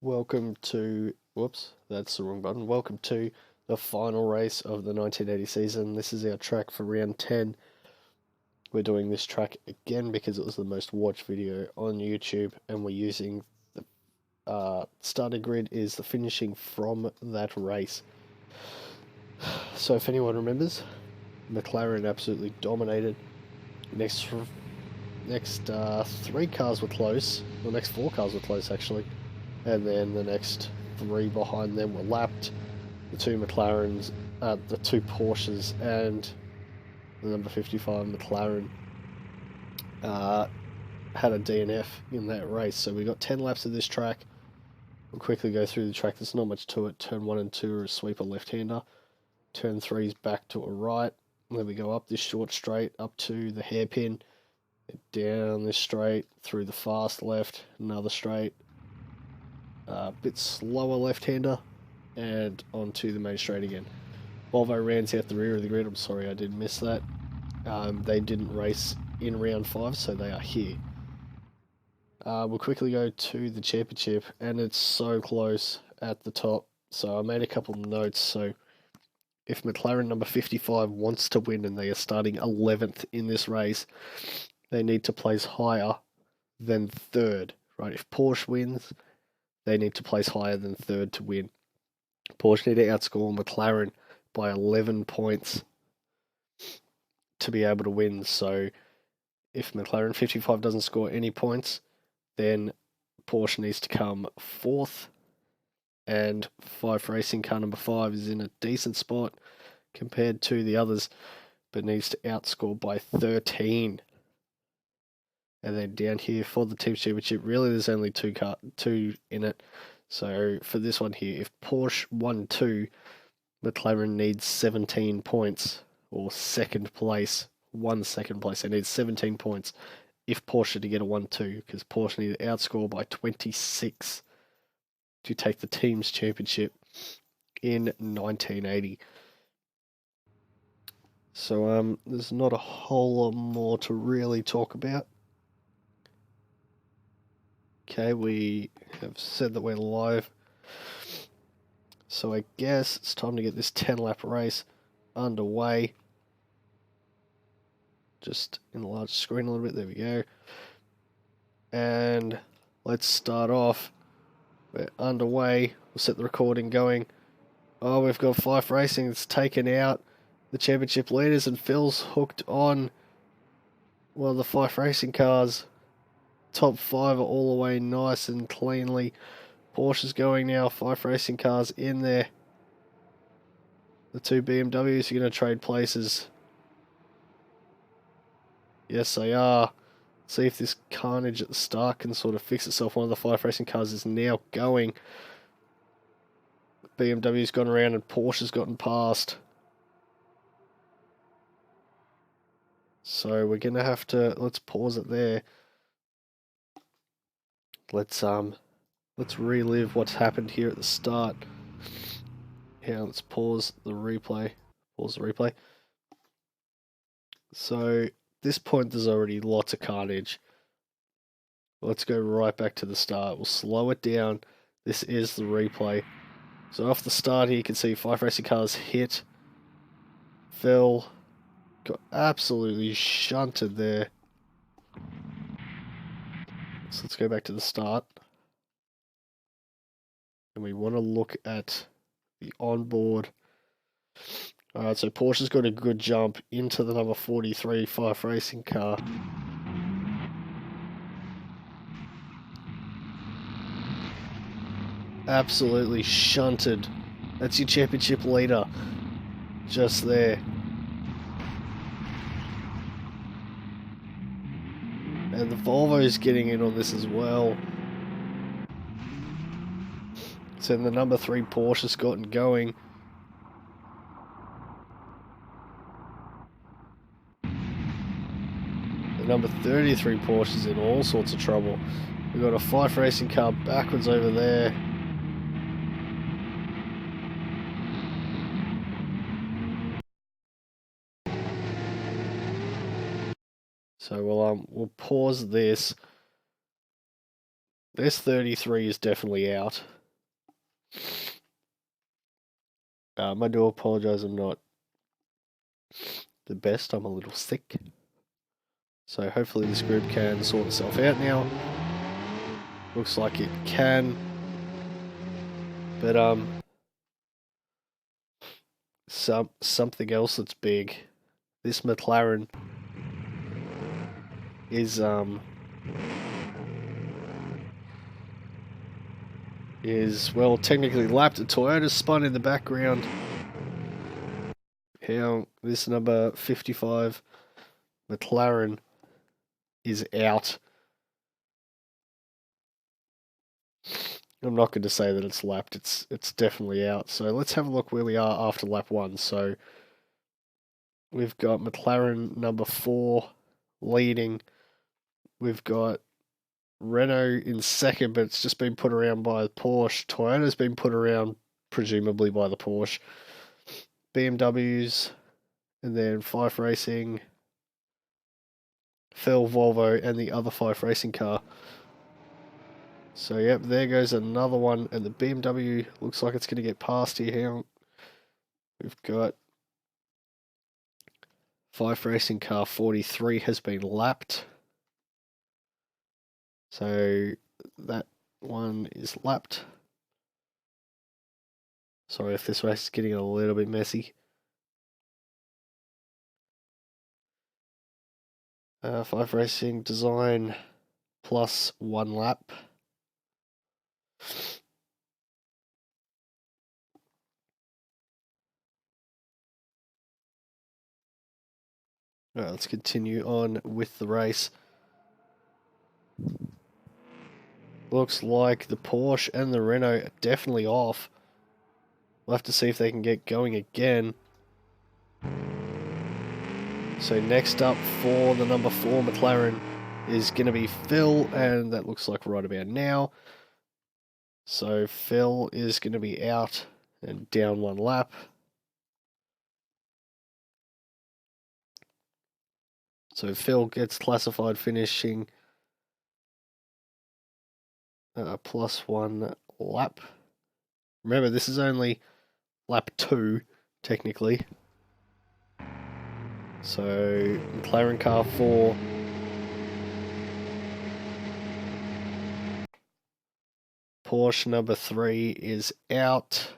Welcome to, whoops, that's the wrong button. Welcome to the final race of the 1980 season. This is our track for round 10. We're doing this track again because it was the most watched video on YouTube, and we're using the starting grid is the finishing from that race. So if anyone remembers, McLaren absolutely dominated. Next three cars were close. The next four cars were close actually. And then the next three behind them were lapped. The two McLarens, the two Porsches, and the number 55 McLaren had a DNF in that race. So we got 10 laps of this track. We'll quickly go through the track. There's not much to it. Turn 1 and 2 are a sweeper left-hander. Turn 3 is back to a right. And then we go up this short straight up to the hairpin. Down this straight, through the fast left, another straight. A bit slower left-hander, and onto the main straight again. Volvo rounds out the rear of the grid. I'm sorry I did miss that. They didn't race in round 5, so they are here. We'll quickly go to the championship, and it's so close at the top. So I made a couple of notes. So if McLaren number 55 wants to win and they are starting 11th in this race, they need to place higher than 3rd, right? If Porsche wins, they need to place higher than 3rd to win. Porsche need to outscore McLaren by 11 points to be able to win. So if McLaren 55 doesn't score any points, then Porsche needs to come 4th. And 5 Racing car number 5 is in a decent spot compared to the others, but needs to outscore by 13. And then down here for the team championship, really there's only two in it. So for this one here, if Porsche won 2, McLaren needs 17 points, or second place. Second place. They need 17 points if Porsche to get a 1-2, because Porsche need to outscore by 26 to take the team's championship in 1980. So there's not a whole lot more to really talk about. Okay, we have said that we're live. So I guess it's time to get this 10-lap race underway. Just enlarge the screen a little bit. There we go. And let's start off. We're underway. We'll set the recording going. Oh, we've got 5 Racing. It's taken out the championship leaders, and Phil's hooked on one of the 5 Racing cars. Top 5 are all the way nice and cleanly. Porsche's going now. 5 Racing cars in there. The 2 BMWs are going to trade places. Yes, they are. See if this carnage at the start can sort of fix itself. One of the 5 Racing cars is now going. BMW's gone around and Porsche's gotten past. So we're going to have to, let's pause it there. Let's relive what's happened here at the start. Yeah, let's pause the replay. So this point there's already lots of carnage. Let's go right back to the start. We'll slow it down. This is the replay. So off the start here you can see 5 Racing cars hit. Phil got absolutely shunted there. So let's go back to the start. And we want to look at the onboard. Alright, so Porsche's got a good jump into the number 43 5 Racing car. Absolutely shunted. That's your championship leader. Just there. And the Volvo's getting in on this as well. So the number 3 Porsche's gotten going. The number 33 Porsche's in all sorts of trouble. We've got a 5 Racing car backwards over there. So we'll pause this. This 33 is definitely out. I do apologise, I'm not the best, I'm a little sick. So hopefully this group can sort itself out now. Looks like it can. But something else that's big. This McLaren is well technically lapped. A Toyota spun in the background. How this number 55 McLaren is out. I'm not going to say that it's lapped. It's definitely out. So let's have a look where we are after lap 1. So we've got McLaren number 4 leading. We've got Renault in second, but it's just been put around by Porsche. Toyota's been put around presumably by the Porsche. BMWs, and then Fife Racing, Phil, Volvo, and the other Fife Racing car. So, yep, there goes another one, and the BMW looks like it's going to get past here. We've got Fife Racing car 43 has been lapped. So, that one is lapped. Sorry if this race is getting a little bit messy. Fife Racing design plus 1 lap. Alright, let's continue on with the race. Looks like the Porsche and the Renault are definitely off. We'll have to see if they can get going again. So next up for the number 4 McLaren is going to be Phil, and that looks like right about now. So Phil is going to be out and down 1 lap. So Phil gets classified finishing plus 1 lap. Remember, this is only lap 2, technically. So McLaren car 4. Porsche number 3 is out.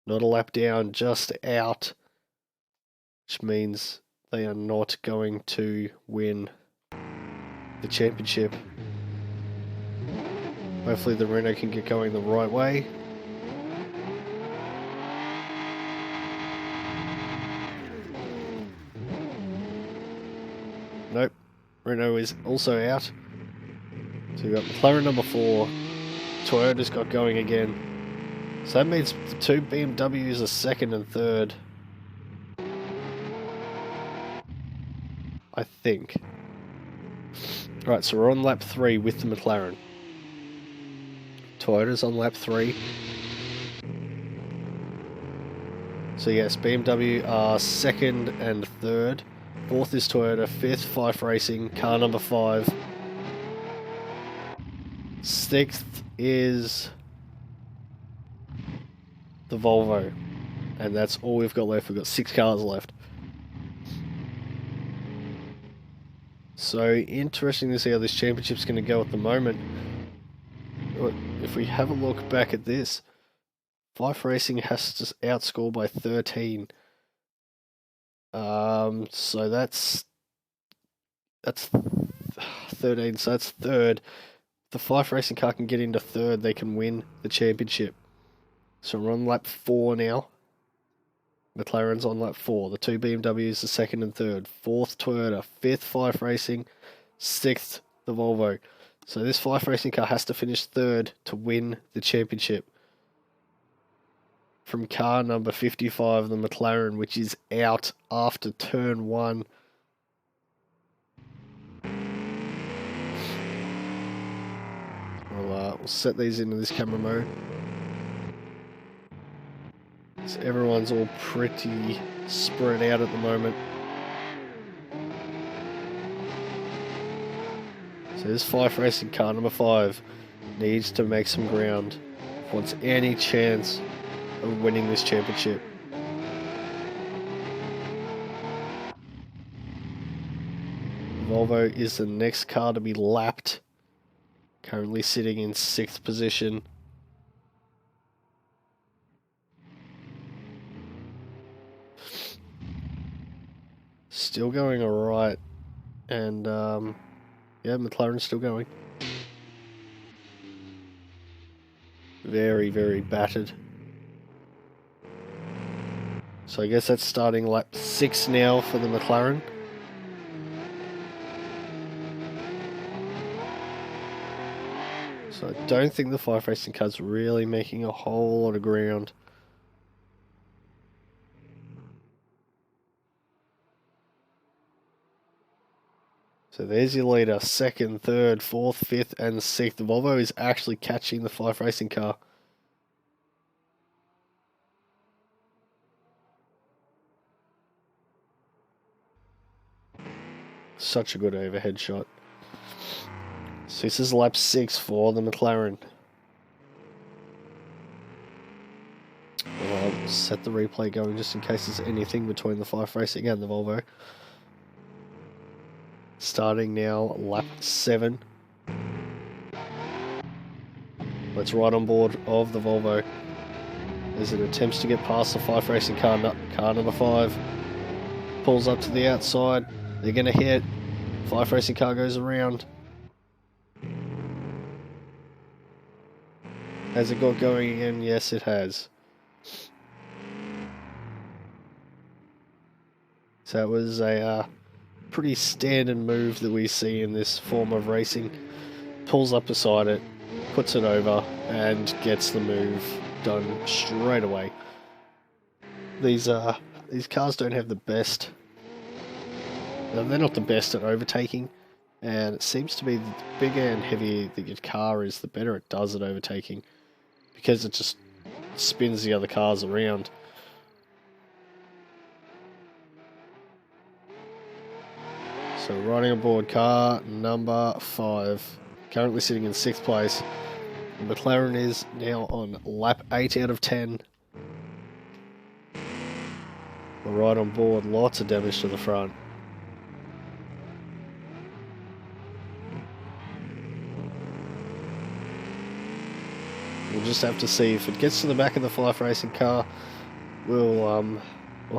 Not a lap down, just out. Which means they are not going to win the championship. Hopefully the Renault can get going the right way. Nope. Renault is also out. So we've got McLaren number 4. Toyota's got going again. So that means the 2 BMWs are second and third. I think. Right, so we're on lap 3 with the McLaren. Toyota's on lap 3. So yes, BMW are second and third. 4th is Toyota, 5th Fife Racing, car number 5. 6th is the Volvo. And that's all we've got left. We've got 6 cars left. So interesting to see how this championship's going to go at the moment. If we have a look back at this, Fife Racing has to outscore by 13. So that's 13. So that's third. If the Fife Racing car can get into third, they can win the championship. So we're on lap 4 now. McLaren's on lap 4. The 2 BMWs are second and third. 4th Toyota. 5th Fife Racing. 6th the Volvo. So this Fife Racing car has to finish third to win the championship. From car number 55, the McLaren, which is out after turn 1. We'll set these into this camera mode. So everyone's all pretty spread out at the moment. So So this Fife Racing car number 5 needs to make some ground. Wants any chance of winning this championship. Volvo is the next car to be lapped. Currently sitting in 6th position. Still going alright. And yeah, McLaren's still going. Very, very battered. So I guess that's starting lap 6 now for the McLaren. So I don't think the Fife Racing car's really making a whole lot of ground. So there's your leader, 2nd, 3rd, 4th, 5th and 6th. The Volvo is actually catching the Fife Racing car. Such a good overhead shot. So this is lap 6 for the McLaren. I'll set the replay going just in case there's anything between the Fife Racing and the Volvo. Starting now, lap 7. Let's right on board of the Volvo as it attempts to get past the Fife Racing car number 5. Pulls up to the outside. They're going to hit. Fife Racing car goes around. Has it got going again? Yes, it has. So it was a pretty standard move that we see in this form of racing. Pulls up beside it, puts it over, and gets the move done straight away. These cars don't have the best. They're not the best at overtaking, and it seems to be the bigger and heavier that your car is, the better it does at overtaking, because it just spins the other cars around. So riding aboard car number 5, currently sitting in 6th place. McLaren is now on lap 8 out of 10. We're right on board, lots of damage to the front. We'll just have to see if it gets to the back of the Fife Racing car. We'll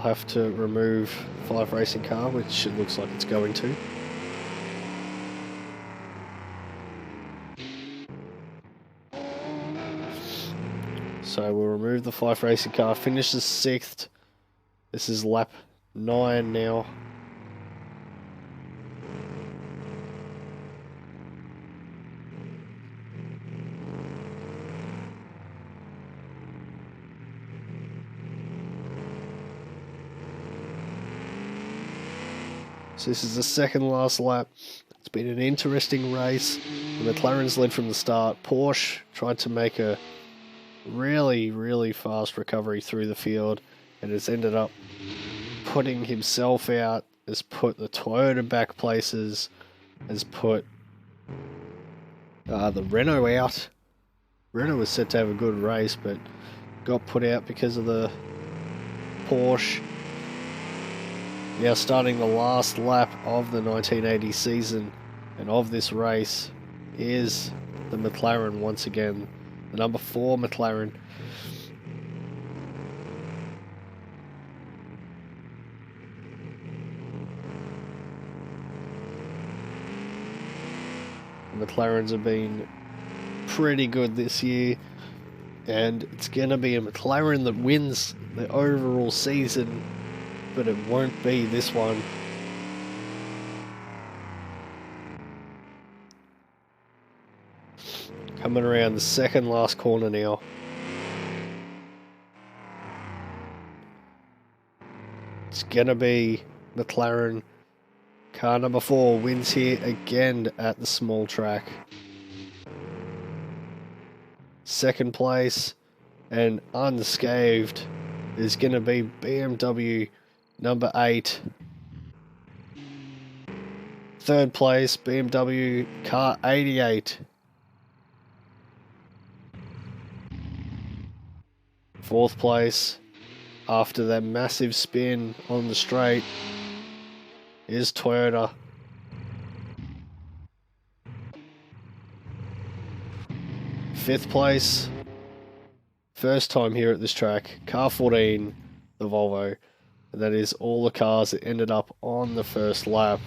have to remove Fife Racing car, which it looks like it's going to. So we'll remove the Fife Racing car, finishes 6th. This is lap 9 now. So this is the second last lap. It's been an interesting race. The McLaren's led from the start. Porsche tried to make a really, really fast recovery through the field and has ended up putting himself out, has put the Toyota back places, has put the Renault out. Renault was set to have a good race, but got put out because of the Porsche. Now starting the last lap of the 1980 season and of this race is the McLaren once again, the number 4 McLaren. The McLarens have been pretty good this year, and it's going to be a McLaren that wins the overall season, but it won't be this one. Coming around the second last corner now. It's gonna be McLaren. Car number 4 wins here again at the small track. Second place and unscathed is gonna be BMW number 8. Third place, BMW car 88. Fourth place, after that massive spin on the straight, is Toyota. Fifth place, first time here at this track, car 14, the Volvo. And that is all the cars that ended up on the first lap.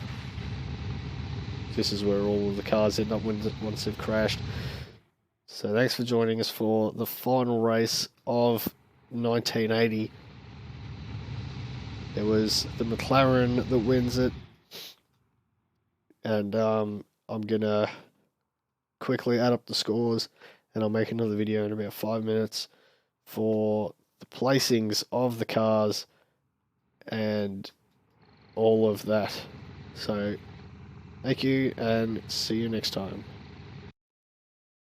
This is where all of the cars end up once they've crashed. So thanks for joining us for the final race of 1980. It was the McLaren that wins it. And I'm going to quickly add up the scores, and I'll make another video in about 5 minutes for the placings of the cars and all of that. So thank you, and see you next time.